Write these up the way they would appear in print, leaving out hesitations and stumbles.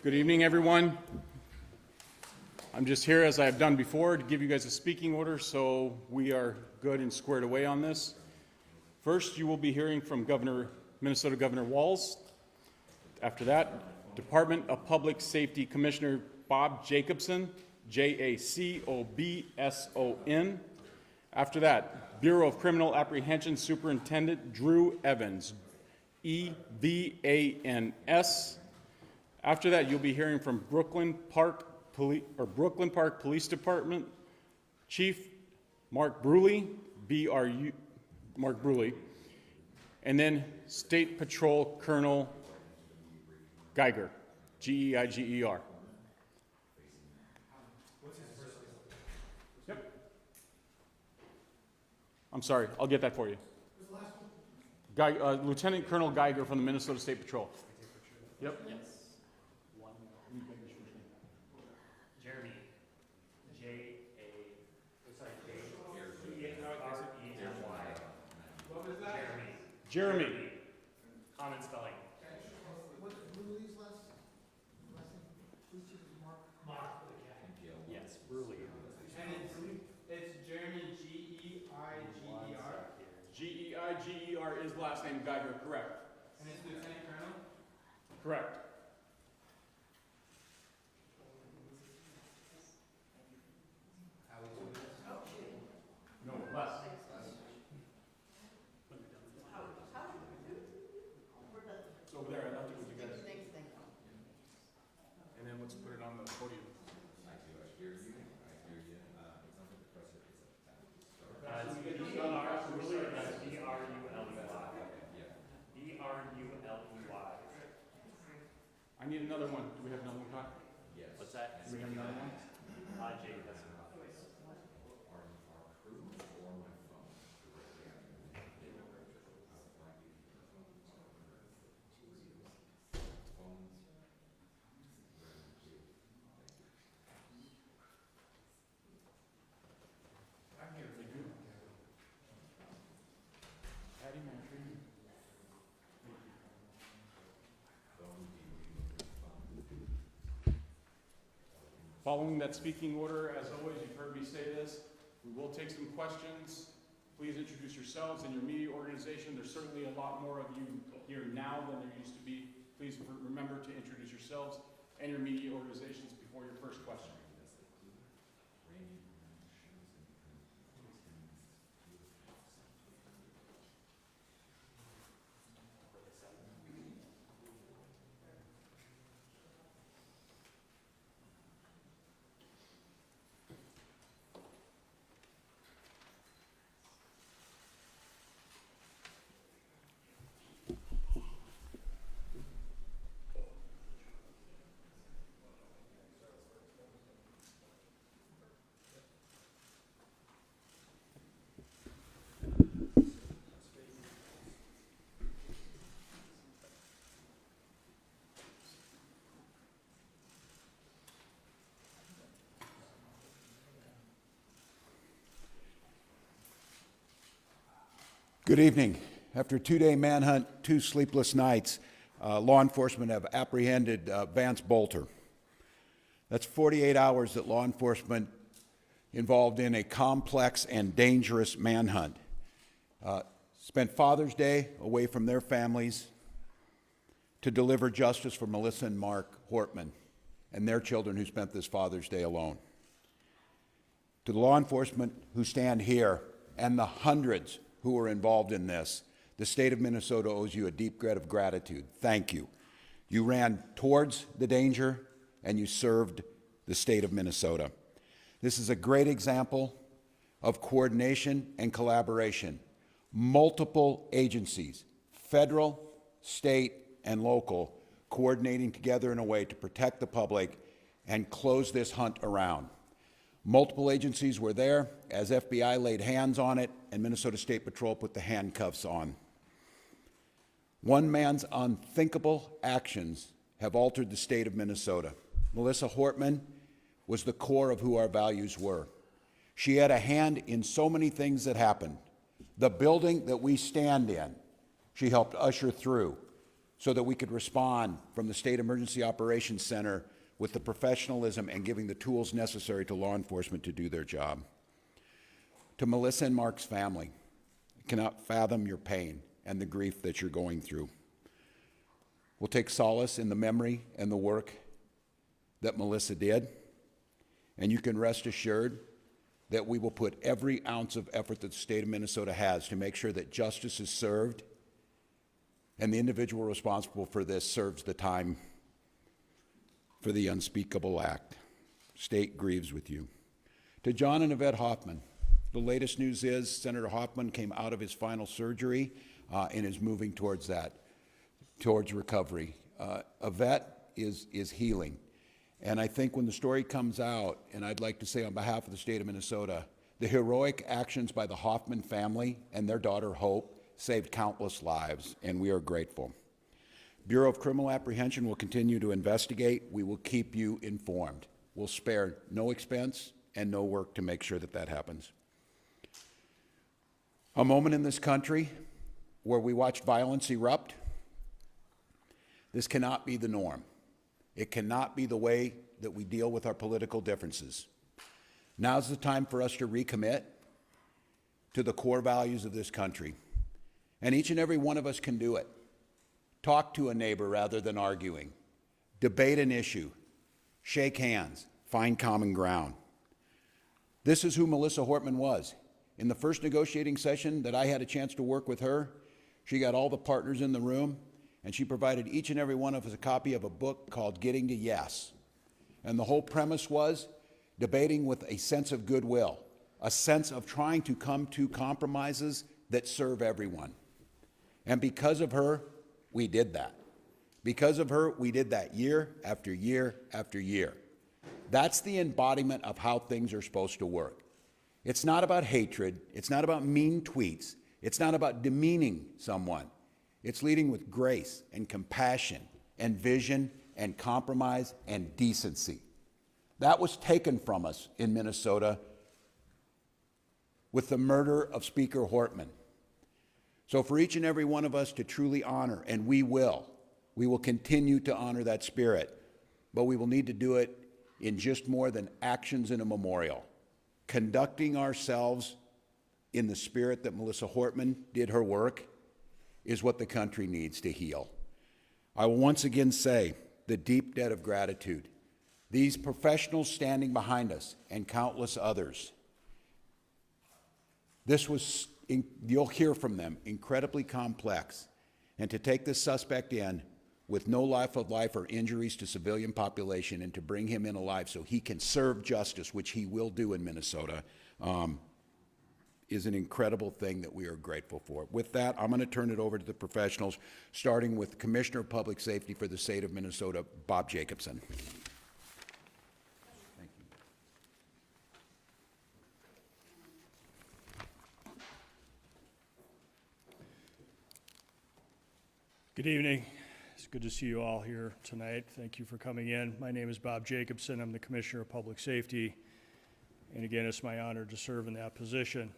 Good evening, everyone. I'm just here, as I have done before, to give you guys a speaking order, so we are good and squared away on this. First, you will be hearing from Minnesota Governor Walz. After that, Department of Public Safety Commissioner Bob Jacobson, Jacobson. After that, Bureau of Criminal Apprehension Superintendent Drew Evans, Evans. After that, you'll be hearing from Brooklyn Park Police Department Chief Mark Bruley, Mark Bruley, and then State Patrol Colonel Geiger, Geiger. Yep. I'm sorry, I'll get that for you. Lieutenant Colonel Geiger from the Minnesota State Patrol. Yep. Yes. Jeremy. What was that? Jeremy. Common spelling. What's Bruley's last name? Please choose Mark. Mark. Yes, Bruley. And it's Jeremy, G-E-I-G-E-R. Geiger is last name Geiger, correct. And it's Lieutenant Colonel? Correct. No, less. It's over there. I left it with you guys. And then let's put it on the podium. I need another one. Do we have another one, Todd? Yes. What's that? Do we have another one? Jake has some. Following that speaking order, as always, you've heard me say this, we will take some questions. Please introduce yourselves and your media organization. There's certainly a lot more of you here now than there used to be. Please remember to introduce yourselves and your media organizations before your first question. Good evening. After a two-day manhunt, 2 sleepless nights, law enforcement have apprehended Vance Boelter. That's 48 hours that law enforcement involved in a complex and dangerous manhunt. Spent Father's Day away from their families to deliver justice for Melissa and Mark Hortman and their children who spent this Father's Day alone. To the law enforcement who stand here and the hundreds who are involved in this, the state of Minnesota owes you a deep debt of gratitude. Thank you. You ran towards the danger and you served the state of Minnesota. This is a great example of coordination and collaboration. Multiple agencies, federal, state, and local, coordinating together in a way to protect the public and close this hunt around. Multiple agencies were there as FBI laid hands on it and Minnesota State Patrol put the handcuffs on. One man's unthinkable actions have altered the state of Minnesota. Melissa Hortman was the core of who our values were. She had a hand in so many things that happened. The building that we stand in, she helped usher through. so that we could respond from the State Emergency Operations Center with the professionalism and giving the tools necessary to law enforcement to do their job. To Melissa and Mark's family, I cannot fathom your pain and the grief that you're going through. We'll take solace in the memory and the work that Melissa did, and you can rest assured that we will put every ounce of effort that the state of Minnesota has to make sure that justice is served and the individual responsible for this serves the time for the unspeakable act. State grieves with you. To John and Yvette Hoffman, the latest news is Senator Hoffman came out of his final surgery and is moving towards recovery. Yvette is healing. And I think when the story comes out, and I'd like to say on behalf of the state of Minnesota, the heroic actions by the Hoffman family and their daughter Hope saved countless lives, and we are grateful. Bureau of Criminal Apprehension will continue to investigate. We will keep you informed. We'll spare no expense and no work to make sure that that happens. A moment in this country where we watch violence erupt. This cannot be the norm. It cannot be the way that we deal with our political differences. Now's the time for us to recommit to the core values of this country. And each and every one of us can do it. Talk to a neighbor rather than arguing. Debate an issue. Shake hands. Find common ground. This is who Melissa Hortman was. In the first negotiating session that I had a chance to work with her, she got all the partners in the room, and she provided each and every one of us a copy of a book called Getting to Yes. And the whole premise was debating with a sense of goodwill, a sense of trying to come to compromises that serve everyone. And because of her, we did that. Because of her, we did that year after year after year. That's the embodiment of how things are supposed to work. It's not about hatred. It's not about mean tweets. It's not about demeaning someone. It's leading with grace and compassion and vision and compromise and decency. That was taken from us in Minnesota with the murder of Speaker Hortman. So for each and every one of us to truly honor, and we will continue to honor that spirit, but we will need to do it in just more than actions in a memorial. Conducting ourselves in the spirit that Melissa Hortman did her work is what the country needs to heal. I will once again say the deep debt of gratitude. These professionals standing behind us and countless others. This was, you'll hear from them, incredibly complex. And to take this suspect in with no life or injuries to civilian population and to bring him in alive so he can serve justice, which he will do in Minnesota, is an incredible thing that we are grateful for. With that, I'm going to turn it over to the professionals, starting with Commissioner of Public Safety for the state of Minnesota, Bob Jacobson. Thank you. Good evening. It's good to see you all here tonight. Thank you for coming in. My name is Bob Jacobson. I'm the Commissioner of Public Safety. And again, it's my honor to serve in that position.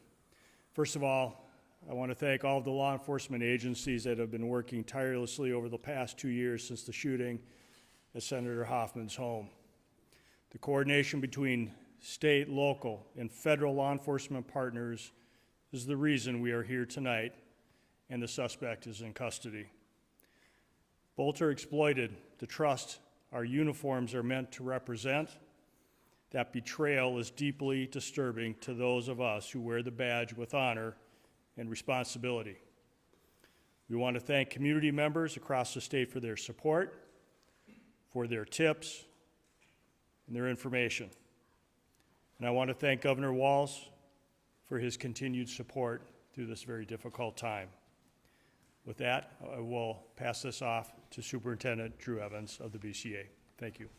First of all, I want to thank all of the law enforcement agencies that have been working tirelessly over the past 2 years since the shooting at Senator Hoffman's home. The coordination between state, local, and federal law enforcement partners is the reason we are here tonight, and the suspect is in custody. Boelter exploited the trust our uniforms are meant to represent. That betrayal is deeply disturbing to those of us who wear the badge with honor and responsibility. We want to thank community members across the state for their support, for their tips, and their information. And I want to thank Governor Walz for his continued support through this very difficult time. With that, I will pass this off to Superintendent Drew Evans of the BCA. Thank you.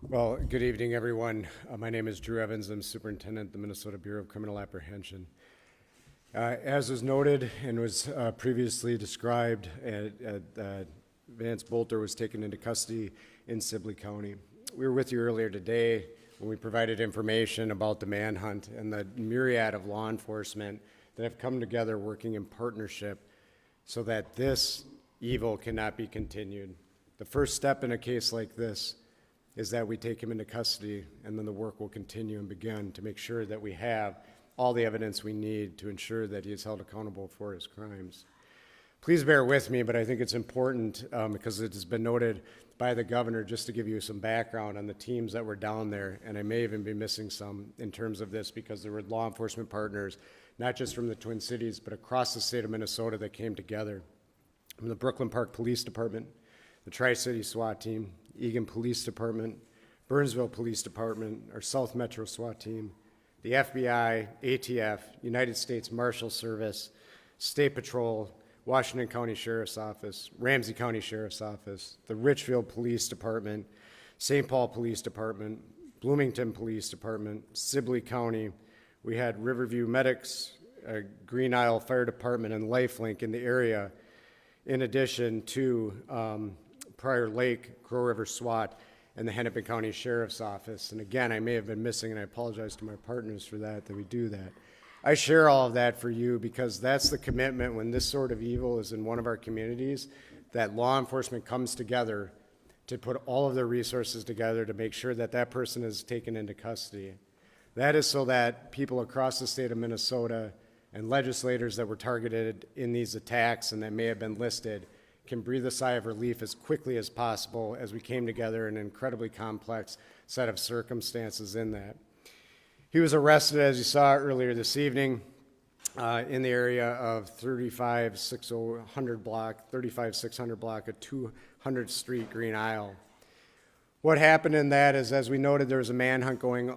Well, good evening, everyone. My name is Drew Evans. I'm Superintendent of the Minnesota Bureau of Criminal Apprehension. As was noted and was previously described, Vance Boelter was taken into custody in Sibley County. We were with you earlier today when we provided information about the manhunt and the myriad of law enforcement that have come together working in partnership so that this evil cannot be continued. The first step in a case like this is that we take him into custody, and then the work will continue and begin to make sure that we have all the evidence we need to ensure that he is held accountable for his crimes. Please bear with me, but I think it's important because it has been noted by the governor, just to give you some background on the teams that were down there, and I may even be missing some in terms of this because there were law enforcement partners, not just from the Twin Cities, but across the state of Minnesota that came together. From the Brooklyn Park Police Department, the Tri-City SWAT Team, Eagan Police Department, Burnsville Police Department, our South Metro SWAT Team, the FBI, ATF, United States Marshal Service, State Patrol, Washington County Sheriff's Office, Ramsey County Sheriff's Office, the Richfield Police Department, St. Paul Police Department, Bloomington Police Department, Sibley County. We had Riverview Medics, Green Isle Fire Department, and Lifelink in the area, in addition to Prior Lake, Crow River SWAT, and the Hennepin County Sheriff's Office. And again, I may have been missing, and I apologize to my partners for that we do that. I share all of that for you because that's the commitment when this sort of evil is in one of our communities, that law enforcement comes together to put all of their resources together to make sure that that person is taken into custody. That is so that people across the state of Minnesota and legislators that were targeted in these attacks and that may have been listed can breathe a sigh of relief as quickly as possible as we came together in an incredibly complex set of circumstances in that. He was arrested, as you saw earlier this evening, in the area of 35600 block of 200th Street, Green Isle. What happened in that is, as we noted, there was a manhunt going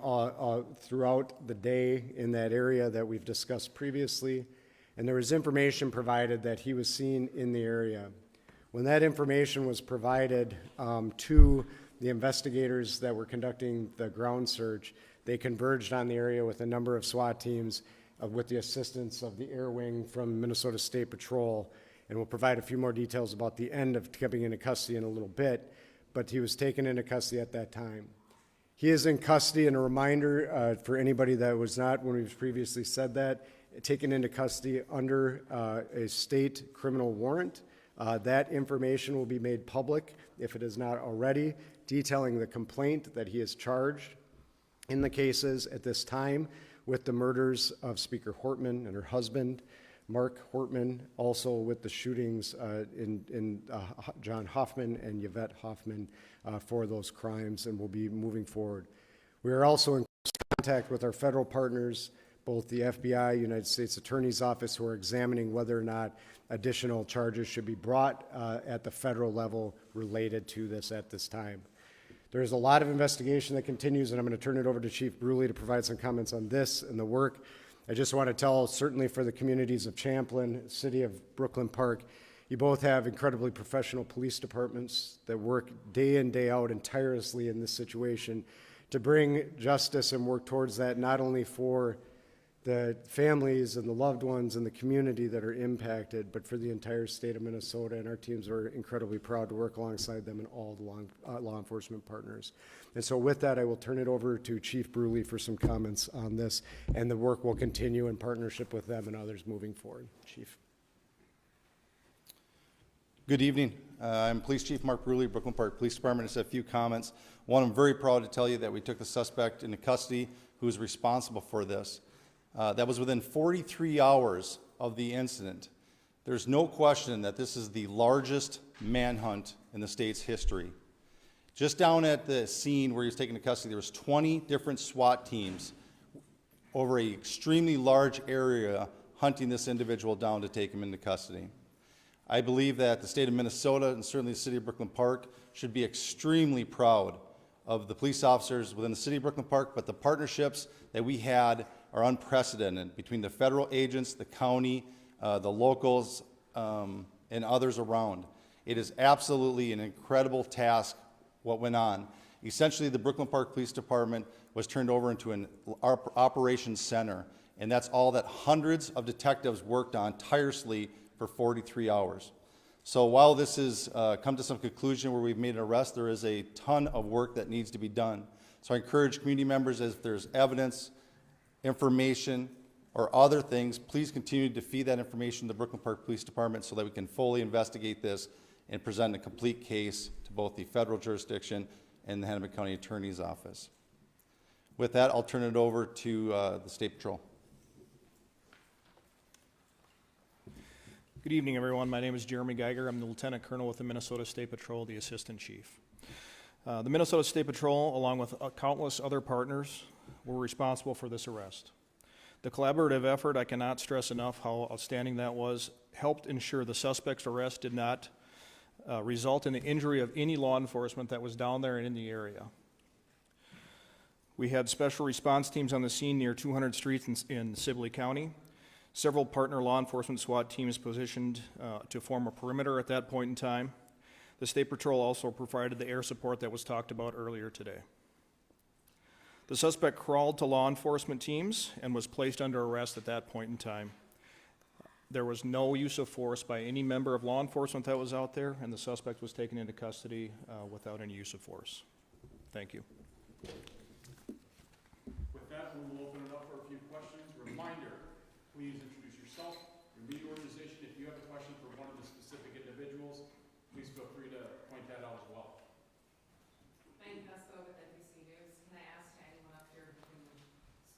throughout the day in that area that we've discussed previously, and there was information provided that he was seen in the area. When that information was provided to the investigators that were conducting the ground search, they converged on the area with a number of SWAT teams with the assistance of the Air Wing from Minnesota State Patrol, and we'll provide a few more details about the end of coming into custody in a little bit, but he was taken into custody at that time. He is in custody, and a reminder for anybody that was not, when we've previously said that, taken into custody under a state criminal warrant. That information will be made public, if it is not already, detailing the complaint that he is charged in the cases at this time with the murders of Speaker Hortman and her husband, Mark Hortman, also with the shootings in John Hoffman and Yvette Hoffman for those crimes, and will be moving forward. We are also in contact with our federal partners, both the FBI, United States Attorney's Office, who are examining whether or not additional charges should be brought at the federal level related to this at this time. There is a lot of investigation that continues, and I'm going to turn it over to Chief Bruley to provide some comments on this and the work. I just want to tell, certainly for the communities of Champlin, City of Brooklyn Park, you both have incredibly professional police departments that work day in, day out and tirelessly in this situation to bring justice and work towards that, not only for the families and the loved ones and the community that are impacted, but for the entire state of Minnesota. And our teams are incredibly proud to work alongside them and all the law enforcement partners. And so with that, I will turn it over to Chief Bruley for some comments on this, and the work will continue in partnership with them and others moving forward. Chief. Good evening. I'm Police Chief Mark Bruley, Brooklyn Park Police Department. Just a few comments. One, I'm very proud to tell you that we took the suspect into custody who is responsible for this. That was within 43 hours of the incident. There's no question that this is the largest manhunt in the state's history. Just down at the scene where he was taken into custody, there was 20 different SWAT teams over an extremely large area hunting this individual down to take him into custody. I believe that the state of Minnesota and certainly the city of Brooklyn Park should be extremely proud of the police officers within the city of Brooklyn Park, but the partnerships that we had are unprecedented between the federal agents, the county, the locals, and others around. It is absolutely an incredible task what went on. Essentially, the Brooklyn Park Police Department was turned over into an operations center, and that's all that hundreds of detectives worked on tirelessly for 43 hours. So while this has come to some conclusion where we've made an arrest, there is a ton of work that needs to be done. So I encourage community members, if there's evidence, information, or other things, please continue to feed that information to the Brooklyn Park Police Department so that we can fully investigate this and present a complete case to both the federal jurisdiction and the Hennepin County Attorney's Office. With that, I'll turn it over to the State Patrol. Good evening, everyone. My name is Jeremy Geiger. I'm the Lieutenant Colonel with the Minnesota State Patrol, the Assistant Chief. The Minnesota State Patrol, along with countless other partners, were responsible for this arrest. The collaborative effort, I cannot stress enough how outstanding that was, helped ensure the suspect's arrest did not result in the injury of any law enforcement that was down there and in the area. We had special response teams on the scene near 200 streets in Sibley County. Several partner law enforcement SWAT teams positioned to form a perimeter at that point in time. The State Patrol also provided the air support that was talked about earlier today. The suspect crawled to law enforcement teams and was placed under arrest at that point in time. There was no use of force by any member of law enforcement that was out there, and the suspect was taken into custody without any use of force. Thank you. With that, we will open it up for a few questions. Reminder, please introduce yourself, your media organization. If you have a question for one of the specific individuals, please feel free to point that out as well. Megan Pesco with NBC News. Can I ask anyone up here who can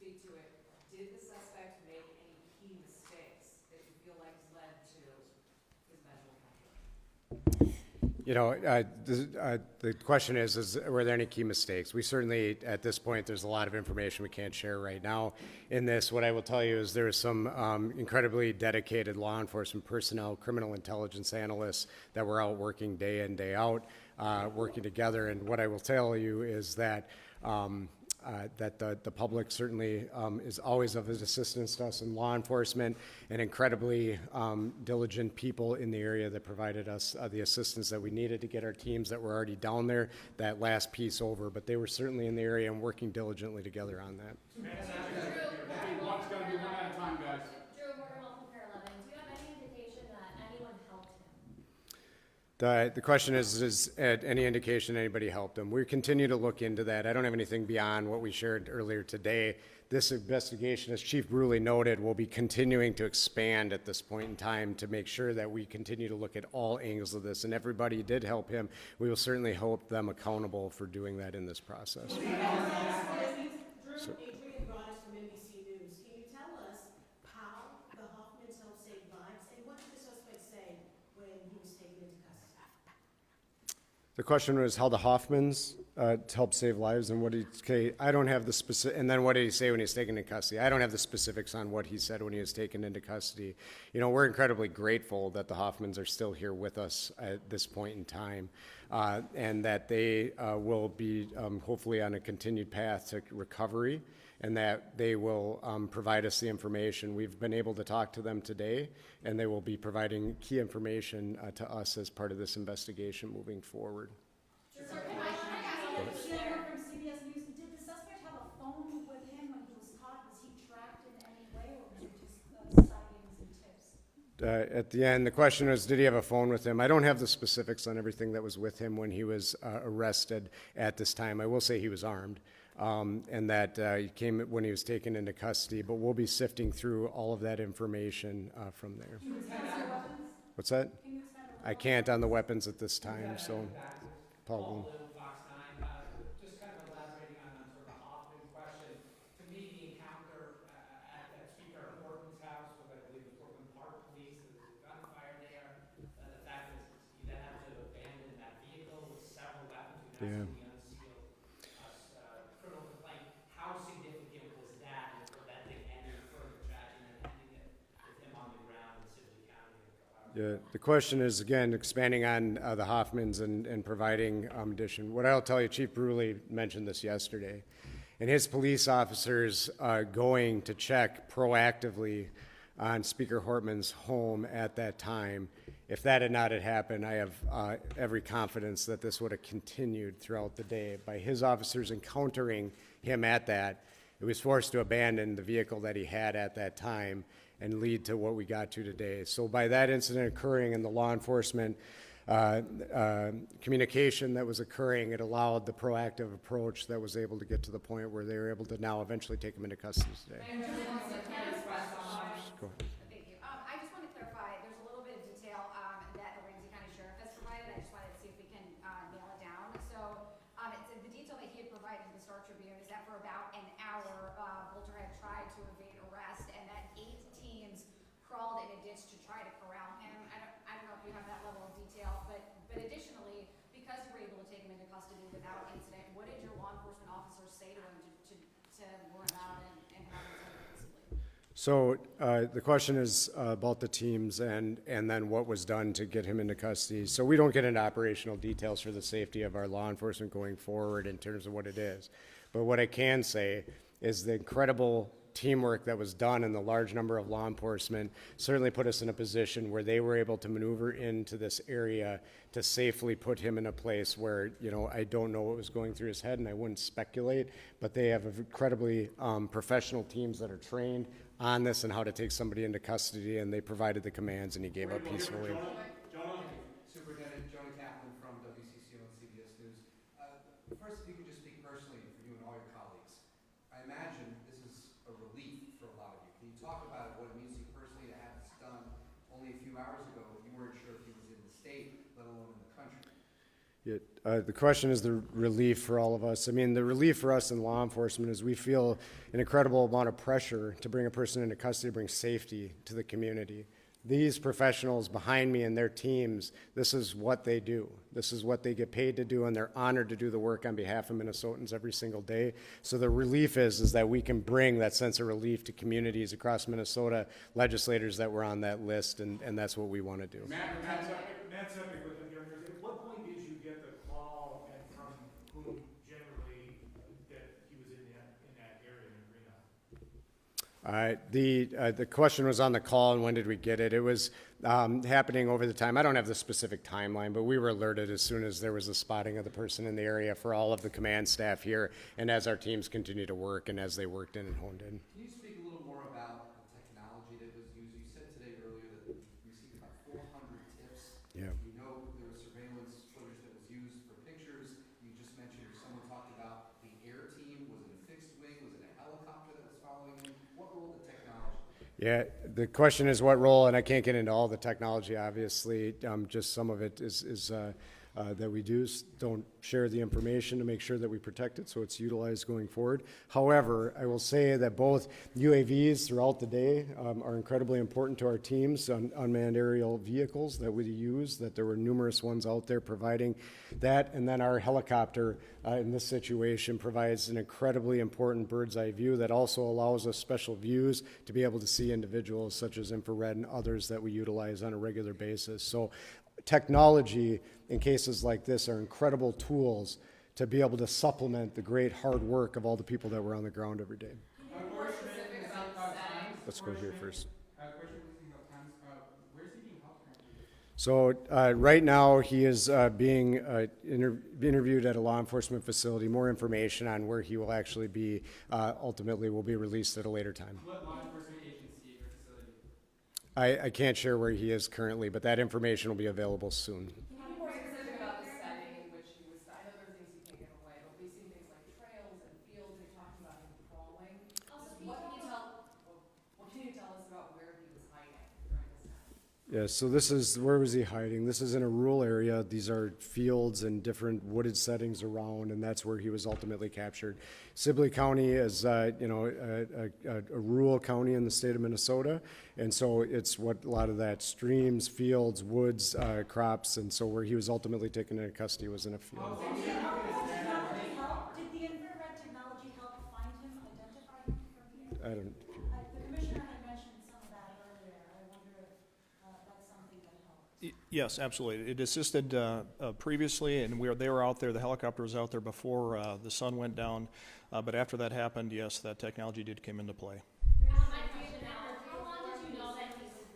speak to it, did the suspect make any key mistakes that you feel like led to his eventual capture? You know, the question is were there any key mistakes? We certainly, at this point, there's a lot of information we can't share right now in this. What I will tell you is there is some incredibly dedicated law enforcement personnel, criminal intelligence analysts that were out working day in, day out, working together. And what I will tell you is that the public certainly is always of assistance to us in law enforcement, and incredibly diligent people in the area that provided us the assistance that we needed to get our teams that were already down there that last piece over. But they were certainly in the area and working diligently together on that. One's going to be one at a time, guys. Drew, Border Health from Pier 11. Do you have any indication that anyone helped him? The question is any indication anybody helped him? We continue to look into that. I don't have anything beyond what we shared earlier today. This investigation, as Chief Bruley noted, will be continuing to expand at this point in time to make sure that we continue to look at all angles of this. And everybody did help him. We will certainly hold them accountable for doing that in this process. Drew, Adrian Broadus from NBC News. Can you tell us how the Hoffmans helped save lives, and what did the suspect say when he was taken into custody? The question was how the Hoffmans helped save lives, and what did he, I don't have the specific, and then what did he say when he was taken into custody? I don't have the specifics on what he said when he was taken into custody. You know, we're incredibly grateful that the Hoffmans are still here with us at this point in time, and that they will be hopefully on a continued path to recovery, and that they will provide us the information. We've been able to talk to them today, and they will be providing key information to us as part of this investigation moving forward. Sir, can I ask you from CBS News, did the suspect have a phone with him when he was caught? Was he tracked in any way, or was it just sightings and tips? At the end, the question was, did he have a phone with him? I don't have the specifics on everything that was with him when he was arrested at this time. I will say he was armed. And that he came when he was taken into custody, but we'll be sifting through all of that information from there. What's that? I can't on the weapons at this time, so Paul. Just kind of elaborating on sort of the Hoffman question. To me, the encounter at Speaker Hortman's house with, I believe, the Brooklyn Park Police, there was a gunfire there. The fact is, he then had to abandon that vehicle with several weapons. Yeah. The question is, again, expanding on the Hoffmans and providing addition. What I'll tell you, Chief Bruley mentioned this yesterday, and his police officers going to check proactively on Speaker Hortman's home at that time. If that had not happened, I have every confidence that this would have continued throughout the day. By his officers encountering him at that, he was forced to abandon the vehicle that he had at that time and lead to what we got to today. So by that incident occurring and the law enforcement communication that was occurring, it allowed the proactive approach that was able to get to the point where they were able to now eventually take him into custody today. Can I express Go ahead. Thank you. I just want to clarify, there's a little bit of detail that the Ramsey County Sheriff has provided. I just wanted to see if we can nail it down. So the detail that he had provided to the Star Tribune is that for about an hour, Boelter had tried to evade arrest, and that 8 teams crawled in a ditch to try to corral him. I don't know if you have that level of detail, but additionally, because you were able to take him into custody without incident, what did your law enforcement officers say to him to lure him out and have him taken peaceably? So the question is about the teams and then what was done to get him into custody. So we don't get into operational details for the safety of our law enforcement going forward in terms of what it is. But what I can say is the incredible teamwork that was done and the large number of law enforcement certainly put us in a position where they were able to maneuver into this area to safely put him in a place where, you know, I don't know what was going through his head and I wouldn't speculate, but they have incredibly professional teams that are trained on this and how to take somebody into custody, and they provided the commands and he gave up peacefully. Superintendent Jonah Kaplan from WCCO and CBS News. First, if you could just speak personally for you and all your colleagues. I imagine this is a relief for a lot of you. Can you talk about what it means to you personally to have this done? Only a few hours ago, you weren't sure if he was in the state, let alone in the country. The question is the relief for all of us. I mean, the relief for us in law enforcement is we feel an incredible amount of pressure to bring a person into custody, to bring safety to the community. These professionals behind me and their teams, this is what they do. This is what they get paid to do, and they're honored to do the work on behalf of Minnesotans every single day. So the relief is that we can bring that sense of relief to communities across Minnesota, legislators that were on that list, and that's what we want to do. Matt Sepik with the Youngers. At what point did you get the call and from whom generally that he was in that area in Reno? The question was on the call and when did we get it? It was happening over the time. I don't have the specific timeline, but we were alerted as soon as there was a spotting of the person in the area for all of the command staff here, and as our teams continue to work and as they worked in and honed in. Can you speak a little more about the technology that was used? You said today earlier that you received about 400 tips. Yeah. You know there was surveillance footage that was used for pictures. You just mentioned, or someone talked about the air team. Was it a fixed wing? Was it a helicopter that was following him? What role did technology? Yeah, the question is what role, and I can't get into all the technology, obviously. Just some of it is that we don't share the information to make sure that we protect it, so it's utilized going forward. However, I will say that both UAVs throughout the day are incredibly important to our teams, unmanned aerial vehicles that we use, that there were numerous ones out there providing that, and then our helicopter in this situation provides an incredibly important bird's eye view that also allows us special views to be able to see individuals such as infrared and others that we utilize on a regular basis. So technology in cases like this are incredible tools to be able to supplement the great hard work of all the people that were on the ground every day. Let's go here first. So right now he is being interviewed at a law enforcement facility. More information on where he will actually be ultimately will be released at a later time. What law enforcement agency or facility? I can't share where he is currently, but that information will be available soon. Can you be more specific about the setting in which he was? I know there are things you can't give away, but we've seen things like trails and fields. You're talking about him crawling. What can you tell us about where he was hiding during this time? Yeah, so this is, where was he hiding? This is in a rural area. These are fields and different wooded settings around, and that's where he was ultimately captured. Sibley County is, a rural county in the state of Minnesota, and so it's what a lot of that streams, fields, woods, crops, and so where he was ultimately taken into custody was in a field. Did the infrared technology help find him, identify him from here? I don't. The commissioner had mentioned some of that earlier. I wonder if that's something that helps. Yes, absolutely. It assisted previously, and they were out there. The helicopter was out there before the sun went down. But after that happened, yes, that technology did come into play. How long did you know that he was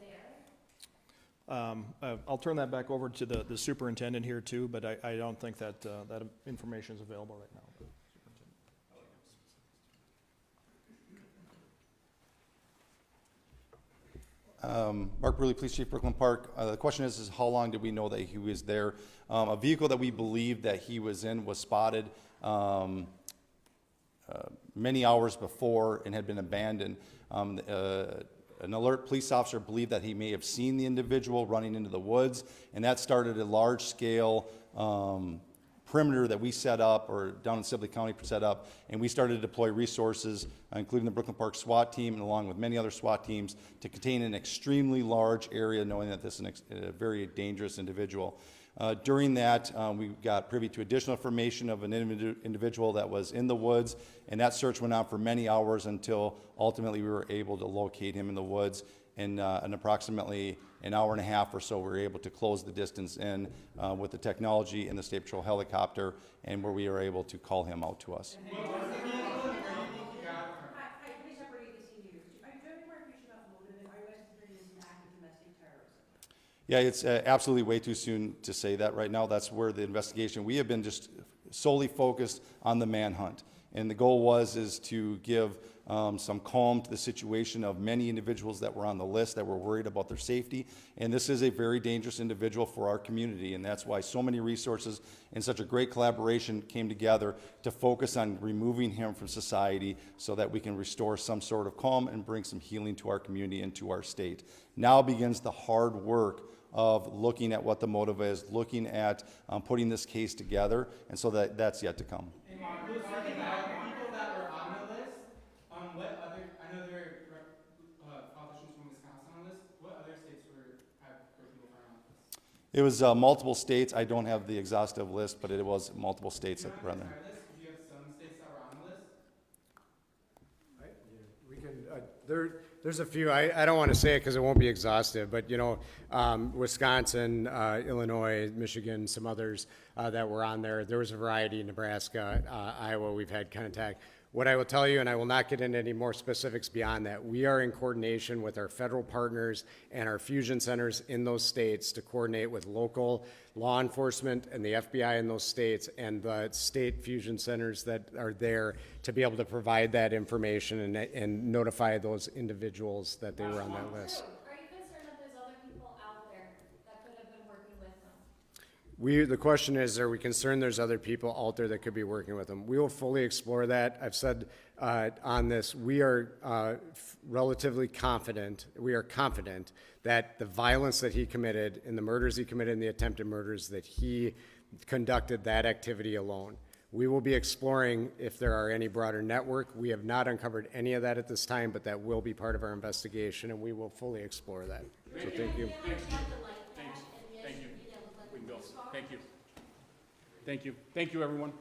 there? I'll turn that back over to the superintendent here too, but I don't think that that information is available right now. Mark Bruley, Police Chief, Brooklyn Park. The question is how long did we know that he was there? A vehicle that we believe that he was in was spotted many hours before and had been abandoned. an alert police officer believed that he may have seen the individual running into the woods, and that started a large-scale perimeter that we set up, or down in Sibley County set up, and we started to deploy resources, including the Brooklyn Park SWAT team, and along with many other SWAT teams, to contain an extremely large area, knowing that this is a very dangerous individual. During that, we got privy to additional information of an individual that was in the woods, and that search went on for many hours until ultimately we were able to locate him in the woods. In approximately an hour and a half or so, we were able to close the distance in with the technology and the State Patrol helicopter, and where we were able to call him out to us. Hi, Police Upper ABC News. Are you very more information about the motive? Are you anticipating this is an act of domestic terrorism? Yeah, it's absolutely way too soon to say that right now. That's where the investigation, we have been just solely focused on the manhunt. And the goal is to give some calm to the situation of many individuals that were on the list that were worried about their safety. And this is a very dangerous individual for our community, and that's why so many resources and such a great collaboration came together to focus on removing him from society so that we can restore some sort of calm and bring some healing to our community and to our state. Now begins the hard work of looking at what the motive is, looking at putting this case together, and so that's yet to come. Hey, Mark, who's talking about the people that were on the list? What other, I know there are politicians from Wisconsin on this. What other states were people on this? It was multiple states. I don't have the exhaustive list, but it was multiple states that were on there. Do you have some states that were on the list? We can, there's a few, I don't want to say it because it won't be exhaustive, but you know, Wisconsin, Illinois, Michigan, some others that were on there. There was a variety, Nebraska, Iowa, we've had contact. What I will tell you, and I will not get into any more specifics beyond that, we are in coordination with our federal partners and our fusion centers in those states to coordinate with local law enforcement and the FBI in those states and the state fusion centers that are there to be able to provide that information and notify those individuals that they were on that list. Are you concerned that there's other people out there that could have been working with them? The question is, are we concerned there's other people out there that could be working with them? We will fully explore that. I've said on this, we are relatively confident, we are confident that the violence that he committed and the murders he committed and the attempted murders, that he conducted that activity alone. We will be exploring if there are any broader network. We have not uncovered any of that at this time, but that will be part of our investigation, and we will fully explore that. So thank you. Thank you. We can go. Thank you. Thank you. Thank you, everyone.